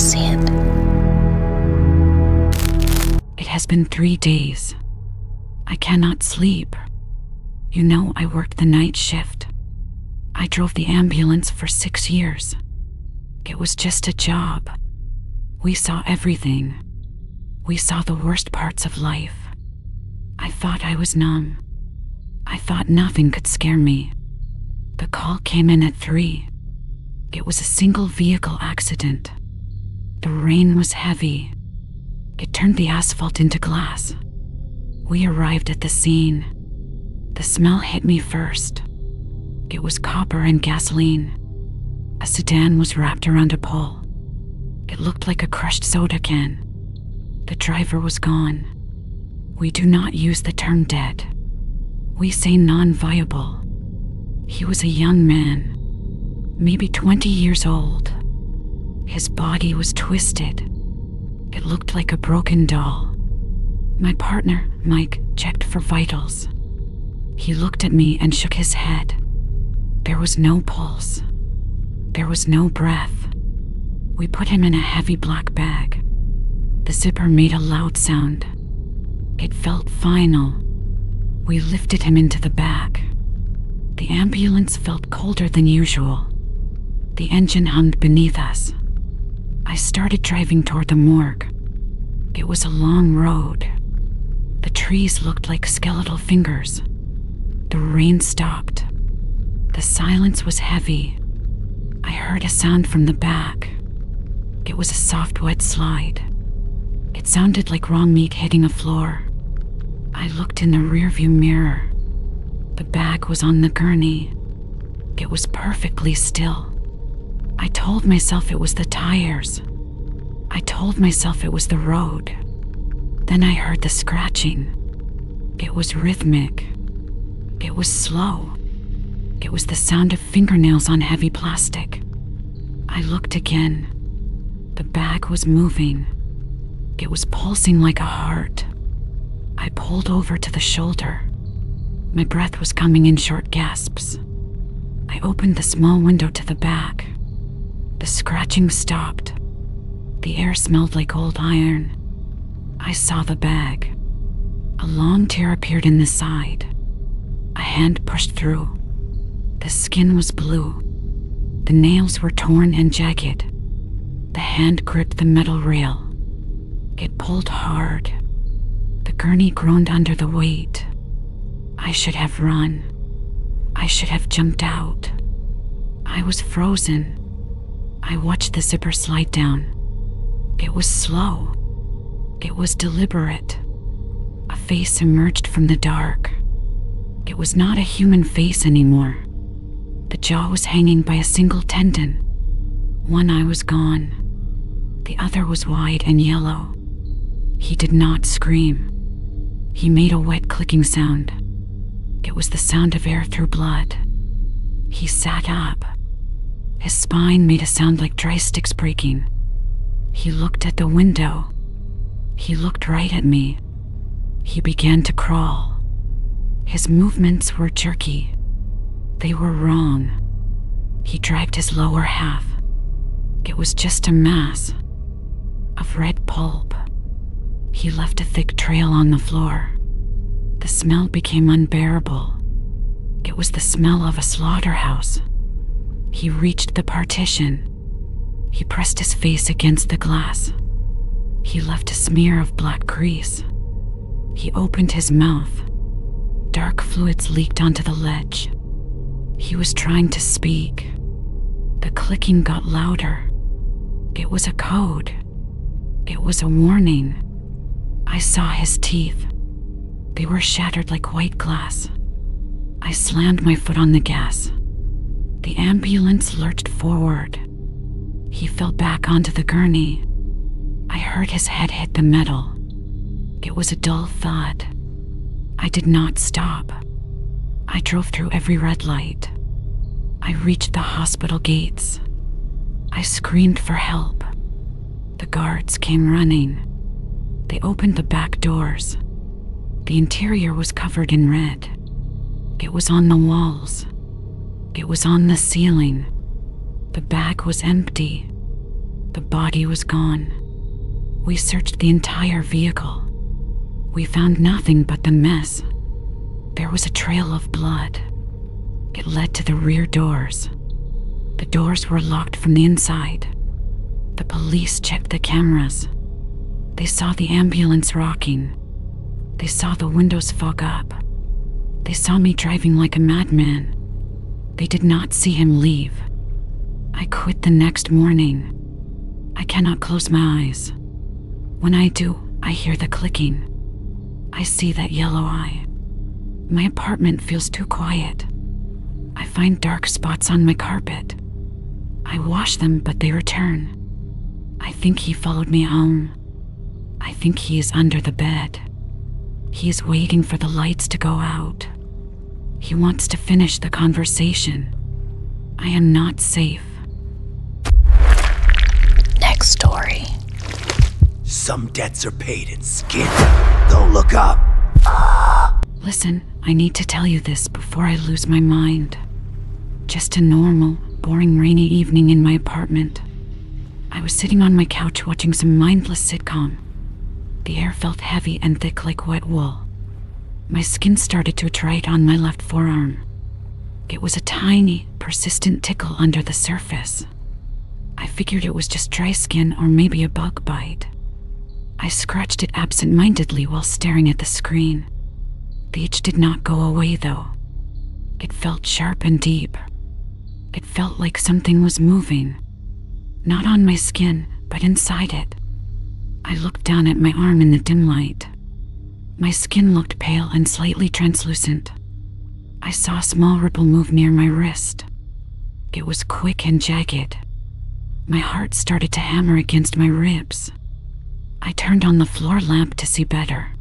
see it. It has been 3 days. I cannot sleep. You know, I worked the night shift. I drove the ambulance for 6 years. It was just a job. We saw everything. We saw the worst parts of life. I thought I was numb. I thought nothing could scare me. The call came in at 3. It was a single vehicle accident. The rain was heavy. It turned the asphalt into glass. We arrived at the scene. The smell hit me first. It was copper and gasoline. A sedan was wrapped around a pole. It looked like a crushed soda can. The driver was gone. We do not use the term dead. We say non-viable. He was a young man, maybe 20 years old. His body was twisted. It looked like a broken doll. My partner, Mike, checked for vitals. He looked at me and shook his head. There was no pulse. There was no breath. We put him in a heavy black bag. The zipper made a loud sound. It felt final. We lifted him into the back. The ambulance felt colder than usual. The engine hummed beneath us. I started driving toward the morgue. It was a long road. The trees looked like skeletal fingers. The rain stopped. The silence was heavy. I heard a sound from the back. It was a soft, wet slide. It sounded like raw meat hitting a floor. I looked in the rearview mirror. The bag was on the gurney. It was perfectly still. I told myself it was the tires. I told myself it was the road. Then I heard the scratching. It was rhythmic. It was slow. It was the sound of fingernails on heavy plastic. I looked again. The bag was moving. It was pulsing like a heart. I pulled over to the shoulder. My breath was coming in short gasps. I opened the small window to the back. The scratching stopped. The air smelled like old iron. I saw the bag. A long tear appeared in the side. A hand pushed through. The skin was blue. The nails were torn and jagged. The hand gripped the metal rail. It pulled hard. The gurney groaned under the weight. I should have run. I should have jumped out. I was frozen. I watched the zipper slide down. It was slow. It was deliberate. A face emerged from the dark. It was not a human face anymore. The jaw was hanging by a single tendon. One eye was gone. The other was wide and yellow. He did not scream. He made a wet clicking sound. It was the sound of air through blood. He sat up. His spine made a sound like dry sticks breaking. He looked at the window. He looked right at me. He began to crawl. His movements were jerky. They were wrong. He dragged his lower half. It was just a mass of red pulp. He left a thick trail on the floor. The smell became unbearable. It was the smell of a slaughterhouse. He reached the partition. He pressed his face against the glass. He left a smear of black grease. He opened his mouth. Dark fluids leaked onto the ledge. He was trying to speak. The clicking got louder. It was a code. It was a warning. I saw his teeth. They were shattered like white glass. I slammed my foot on the gas. The ambulance lurched forward. He fell back onto the gurney. I heard his head hit the metal. It was a dull thud. I did not stop. I drove through every red light. I reached the hospital gates. I screamed for help. The guards came running. They opened the back doors. The interior was covered in red. It was on the walls. It was on the ceiling. The bag was empty. The body was gone. We searched the entire vehicle. We found nothing but the mess. There was a trail of blood. It led to the rear doors. The doors were locked from the inside. The police checked the cameras. They saw the ambulance rocking. They saw the windows fog up. They saw me driving like a madman. They did not see him leave. I quit the next morning. I cannot close my eyes. When I do, I hear the clicking. I see that yellow eye. My apartment feels too quiet. I find dark spots on my carpet. I wash them, but they return. I think he followed me home. I think he is under the bed. He is waiting for the lights to go out. He wants to finish the conversation. I am not safe. Next story. Some debts are paid in skin. Don't look up. Listen, I need to tell you this before I lose my mind. Just a normal, boring rainy evening in my apartment. I was sitting on my couch watching some mindless sitcom. The air felt heavy and thick like wet wool. My skin started to itch right on my left forearm. It was a tiny, persistent tickle under the surface. I figured it was just dry skin or maybe a bug bite. I scratched it absent-mindedly while staring at the screen. The itch did not go away though. It felt sharp and deep. It felt like something was moving. Not on my skin, but inside it. I looked down at my arm in the dim light. My skin looked pale and slightly translucent. I saw a small ripple move near my wrist. It was quick and jagged. My heart started to hammer against my ribs. I turned on the floor lamp to see better.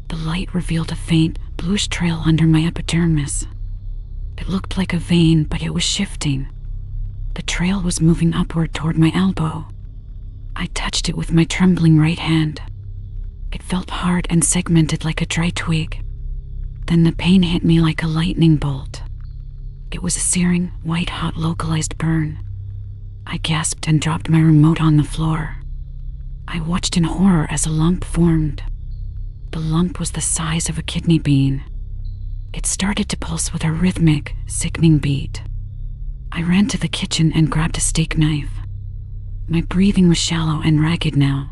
The light revealed a faint, bluish trail under my epidermis. It looked like a vein, but it was shifting. The trail was moving upward toward my elbow. I touched it with my trembling right hand. It felt hard and segmented like a dry twig. Then the pain hit me like a lightning bolt. It was a searing, white-hot localized burn. I gasped and dropped my remote on the floor. I watched in horror as a lump formed. The lump was the size of a kidney bean. It started to pulse with a rhythmic, sickening beat. I ran to the kitchen and grabbed a steak knife. My breathing was shallow and ragged now.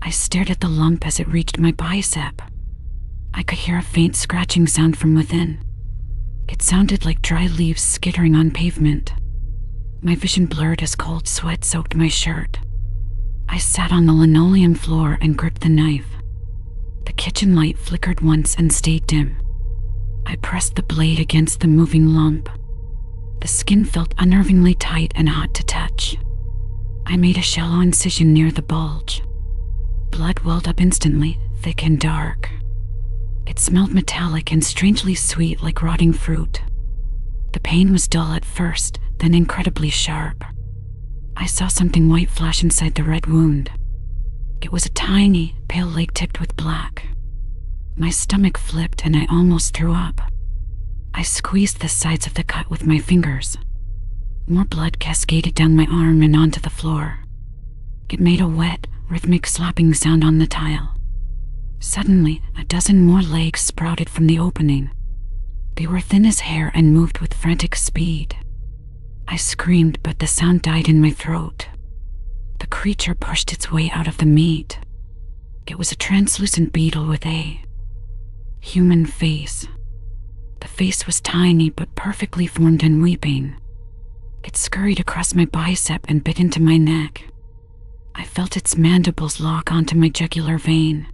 I stared at the lump as it reached my bicep. I could hear a faint scratching sound from within. It sounded like dry leaves skittering on pavement. My vision blurred as cold sweat soaked my shirt. I sat on the linoleum floor and gripped the knife. The kitchen light flickered once and stayed dim. I pressed the blade against the moving lump. The skin felt unnervingly tight and hot to touch. I made a shallow incision near the bulge. Blood welled up instantly, thick and dark. It smelled metallic and strangely sweet like rotting fruit. The pain was dull at first, then incredibly sharp. I saw something white flash inside the red wound. It was a tiny, pale leg tipped with black. My stomach flipped and I almost threw up. I squeezed the sides of the cut with my fingers. More blood cascaded down my arm and onto the floor. It made a wet, rhythmic slapping sound on the tile. Suddenly, a dozen more legs sprouted from the opening. They were thin as hair and moved with frantic speed. I screamed, but the sound died in my throat. The creature pushed its way out of the meat. It was a translucent beetle with a human face. The face was tiny but perfectly formed and weeping. It scurried across my bicep and bit into my neck. I felt its mandibles lock onto my jugular vein.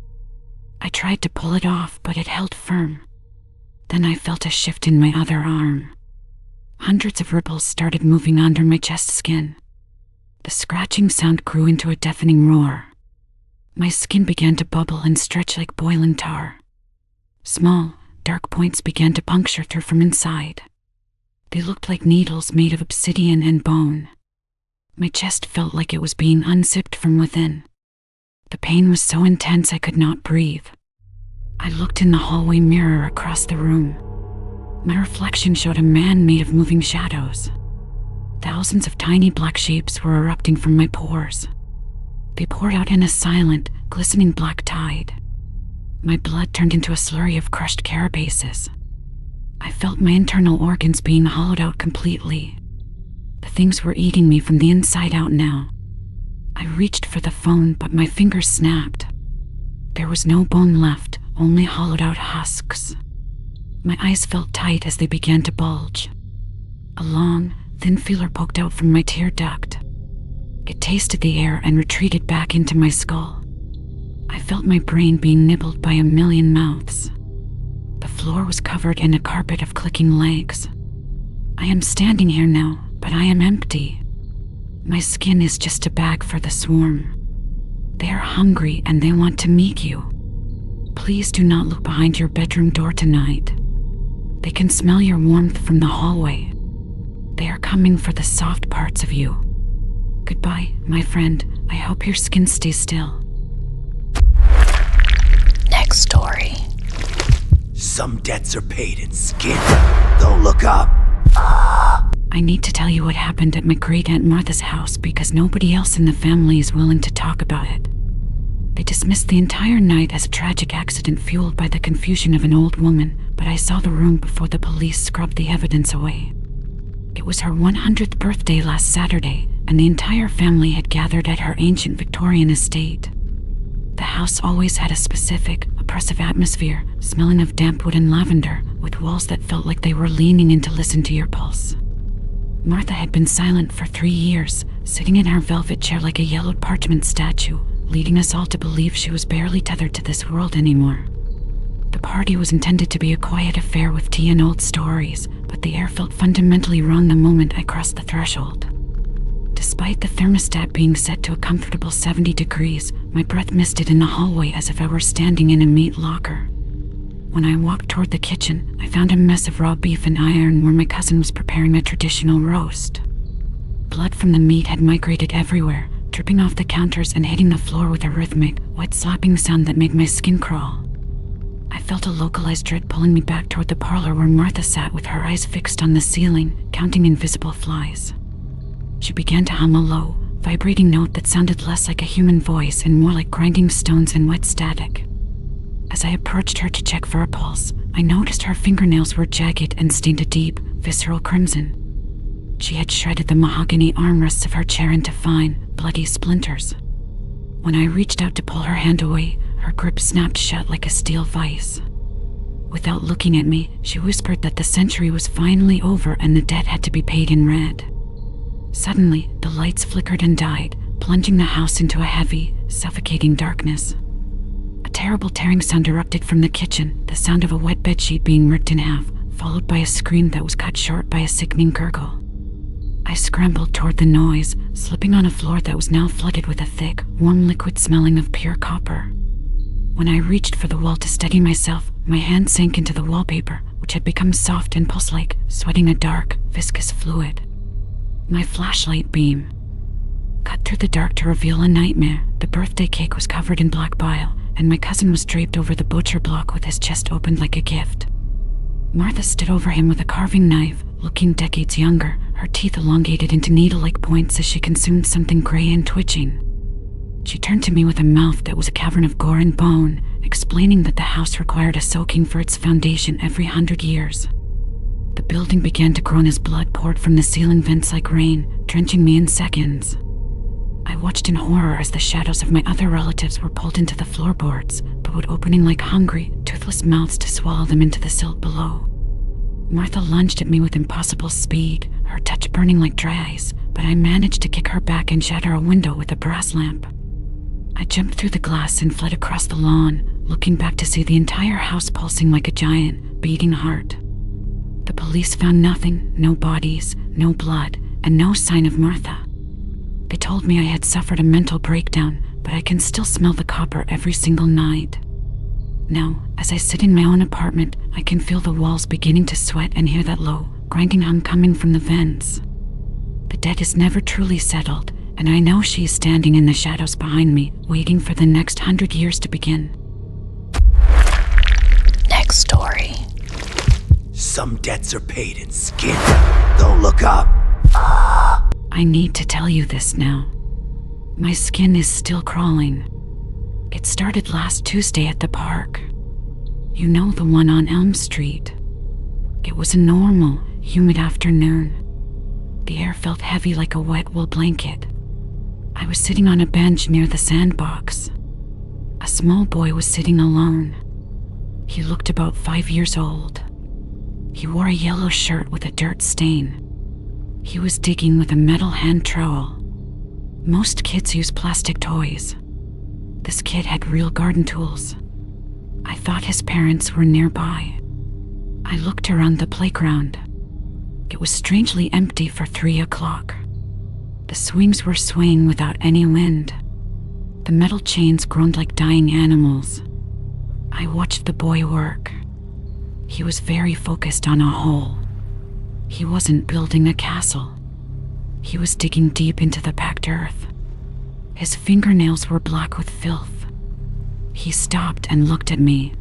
I tried to pull it off, but it held firm. Then I felt a shift in my other arm. Hundreds of ripples started moving under my chest skin. The scratching sound grew into a deafening roar. My skin began to bubble and stretch like boiling tar. Small, dark points began to puncture through from inside. They looked like needles made of obsidian and bone. My chest felt like it was being unzipped from within. The pain was so intense I could not breathe. I looked in the hallway mirror across the room. My reflection showed a man made of moving shadows. Thousands of tiny black shapes were erupting from my pores. They poured out in a silent, glistening black tide. My blood turned into a slurry of crushed carapaces. I felt my internal organs being hollowed out completely. The things were eating me from the inside out now. I reached for the phone, but my fingers snapped. There was no bone left, only hollowed out husks. My eyes felt tight as they began to bulge. A long, thin feeler poked out from my tear duct. It tasted the air and retreated back into my skull. I felt my brain being nibbled by a million mouths. The floor was covered in a carpet of clicking legs. I am standing here now, but I am empty. My skin is just a bag for the swarm. They are hungry and they want to meet you. Please do not look behind your bedroom door tonight. They can smell your warmth from the hallway. They are coming for the soft parts of you. Goodbye, my friend. I hope your skin stays still. Next story. Some debts are paid in skin. Don't look up. I need to tell you what happened at my great-aunt Martha's house because nobody else in the family is willing to talk about it. They dismissed the entire night as a tragic accident fueled by the confusion of an old woman, but I saw the room before the police scrubbed the evidence away. It was her 100th birthday last Saturday, and the entire family had gathered at her ancient Victorian estate. The house always had a specific, oppressive atmosphere, smelling of damp wood and lavender, with walls that felt like they were leaning in to listen to your pulse. Martha had been silent for 3 years, sitting in her velvet chair like a yellowed parchment statue, leading us all to believe she was barely tethered to this world anymore. The party was intended to be a quiet affair with tea and old stories, but the air felt fundamentally wrong the moment I crossed the threshold. Despite the thermostat being set to a comfortable 70 degrees, my breath misted in the hallway as if I were standing in a meat locker. When I walked toward the kitchen, I found a mess of raw beef and iron where my cousin was preparing a traditional roast. Blood from the meat had migrated everywhere, dripping off the counters and hitting the floor with a rhythmic, wet slapping sound that made my skin crawl. I felt a localized dread pulling me back toward the parlor where Martha sat with her eyes fixed on the ceiling, counting invisible flies. She began to hum a low, vibrating note that sounded less like a human voice and more like grinding stones and wet static. As I approached her to check for a pulse, I noticed her fingernails were jagged and stained a deep, visceral crimson. She had shredded the mahogany armrests of her chair into fine, bloody splinters. When I reached out to pull her hand away, her grip snapped shut like a steel vise. Without looking at me, she whispered that the century was finally over and the debt had to be paid in red. Suddenly, the lights flickered and died, plunging the house into a heavy, suffocating darkness. A terrible tearing sound erupted from the kitchen, the sound of a wet bedsheet being ripped in half, followed by a scream that was cut short by a sickening gurgle. I scrambled toward the noise, slipping on a floor that was now flooded with a thick, warm liquid smelling of pure copper. When I reached for the wall to steady myself, my hand sank into the wallpaper, which had become soft and pulse-like, sweating a dark, viscous fluid. My flashlight beam cut through the dark to reveal a nightmare. The birthday cake was covered in black bile, and my cousin was draped over the butcher block with his chest opened like a gift. Martha stood over him with a carving knife, looking decades younger, her teeth elongated into needle-like points as she consumed something gray and twitching. She turned to me with a mouth that was a cavern of gore and bone, explaining that the house required a soaking for its foundation every 100 years. The building began to groan as blood poured from the ceiling vents like rain, drenching me in seconds. I watched in horror as the shadows of my other relatives were pulled into the floorboards, but would opening like hungry, toothless mouths to swallow them into the silt below. Martha lunged at me with impossible speed, her touch burning like dry ice, but I managed to kick her back and shatter a window with a brass lamp. I jumped through the glass and fled across the lawn, looking back to see the entire house pulsing like a giant, beating heart. The police found nothing, no bodies, no blood, and no sign of Martha. They told me I had suffered a mental breakdown, but I can still smell the copper every single night. Now, as I sit in my own apartment, I can feel the walls beginning to sweat and hear that low, grinding hum coming from the vents. The debt is never truly settled, and I know she is standing in the shadows behind me, waiting for the next 100 years to begin. Next story. Some debts are paid in skin. Don't look up. I need to tell you this now. My skin is still crawling. It started last Tuesday at the park. You know, the one on Elm Street. It was a normal, humid afternoon. The air felt heavy like a wet wool blanket. I was sitting on a bench near the sandbox. A small boy was sitting alone. He looked about 5 years old. He wore a yellow shirt with a dirt stain. He was digging with a metal hand trowel. Most kids use plastic toys. This kid had real garden tools. I thought his parents were nearby. I looked around the playground. It was strangely empty for 3 o'clock. The swings were swaying without any wind. The metal chains groaned like dying animals. I watched the boy work. He was very focused on a hole. He wasn't building a castle. He was digging deep into the packed earth. His fingernails were black with filth. He stopped and looked at me.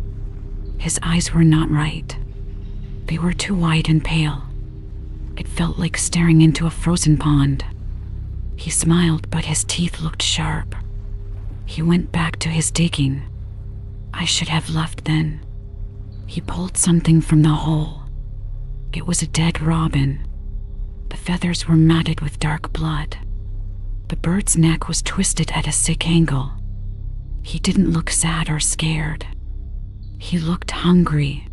His eyes were not right. They were too wide and pale. It felt like staring into a frozen pond. He smiled, but his teeth looked sharp. He went back to his digging. I should have left then. He pulled something from the hole. It was a dead robin. The feathers were matted with dark blood. The bird's neck was twisted at a sick angle. He didn't look sad or scared. He looked hungry.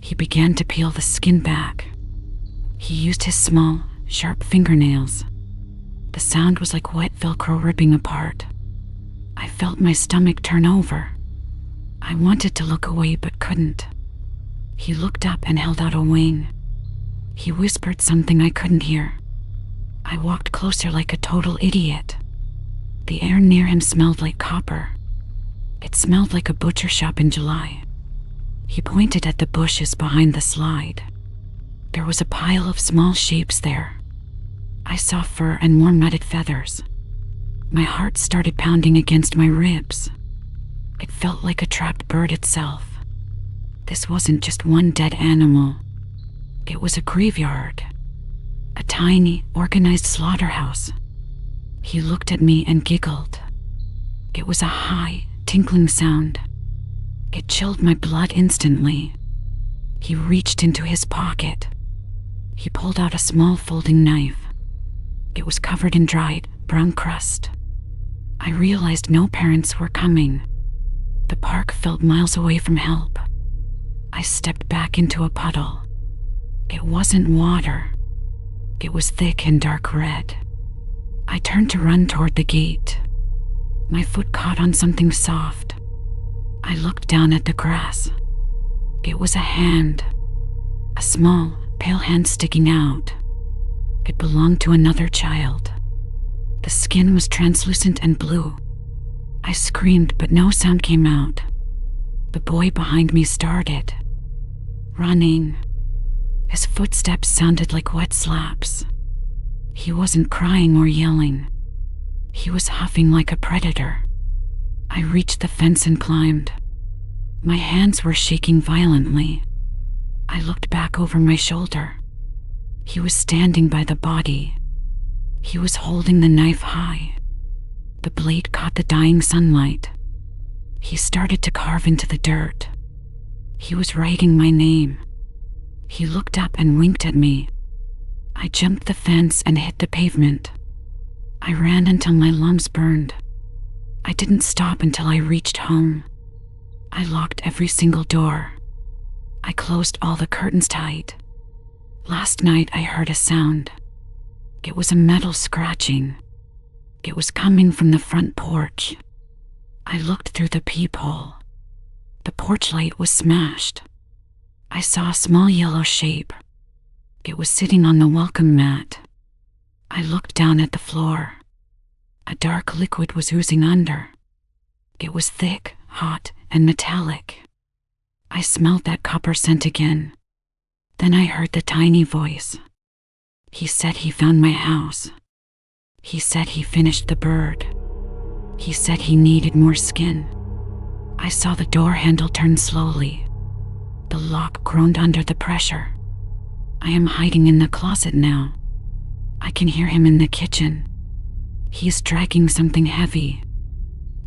He began to peel the skin back. He used his small, sharp fingernails. The sound was like wet Velcro ripping apart. I felt my stomach turn over. I wanted to look away but couldn't. He looked up and held out a wing. He whispered something I couldn't hear. I walked closer like a total idiot. The air near him smelled like copper. It smelled like a butcher shop in July. He pointed at the bushes behind the slide. There was a pile of small shapes there. I saw fur and more matted feathers. My heart started pounding against my ribs. It felt like a trapped bird itself. This wasn't just one dead animal. It was a graveyard. A tiny, organized slaughterhouse. He looked at me and giggled. It was a high, tinkling sound. It chilled my blood instantly. He reached into his pocket. He pulled out a small folding knife. It was covered in dried, brown crust. I realized no parents were coming. The park felt miles away from help. I stepped back into a puddle. It wasn't water. It was thick and dark red. I turned to run toward the gate. My foot caught on something soft. I looked down at the grass. It was a hand. A small, pale hand sticking out. It belonged to another child. The skin was translucent and blue. I screamed, but no sound came out. The boy behind me started running. His footsteps sounded like wet slaps. He wasn't crying or yelling. He was huffing like a predator. I reached the fence and climbed. My hands were shaking violently. I looked back over my shoulder. He was standing by the body. He was holding the knife high. The blade caught the dying sunlight. He started to carve into the dirt. He was writing my name. He looked up and winked at me. I jumped the fence and hit the pavement. I ran until my lungs burned. I didn't stop until I reached home. I locked every single door. I closed all the curtains tight. Last night I heard a sound. It was a metal scratching. It was coming from the front porch. I looked through the peephole. The porch light was smashed. I saw a small yellow shape. It was sitting on the welcome mat. I looked down at the floor. A dark liquid was oozing under. It was thick, hot, and metallic. I smelled that copper scent again. Then I heard the tiny voice. He said he found my house. He said he finished the bird. He said he needed more skin. I saw the door handle turn slowly. The lock groaned under the pressure. I am hiding in the closet now. I can hear him in the kitchen. He's dragging something heavy.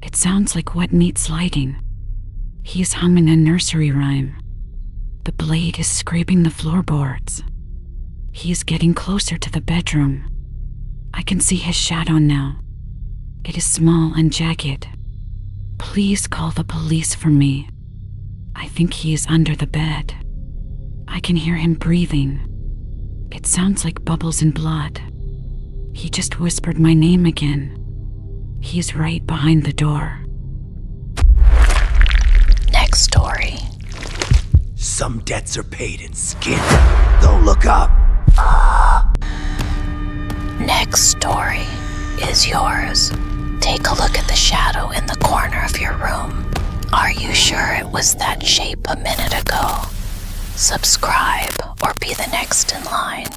It sounds like wet meat sliding. He's humming a nursery rhyme. The blade is scraping the floorboards. He's getting closer to the bedroom. I can see his shadow now. It is small and jagged. Please call the police for me. I think he is under the bed. I can hear him breathing. It sounds like bubbles and blood. He just whispered my name again. He's right behind the door. Next story. Some debts are paid in skin. Don't look up. Next story is yours. Take a look at the shadow in the corner of your room. Are you sure it was that shape a minute ago? Subscribe or be the next in line.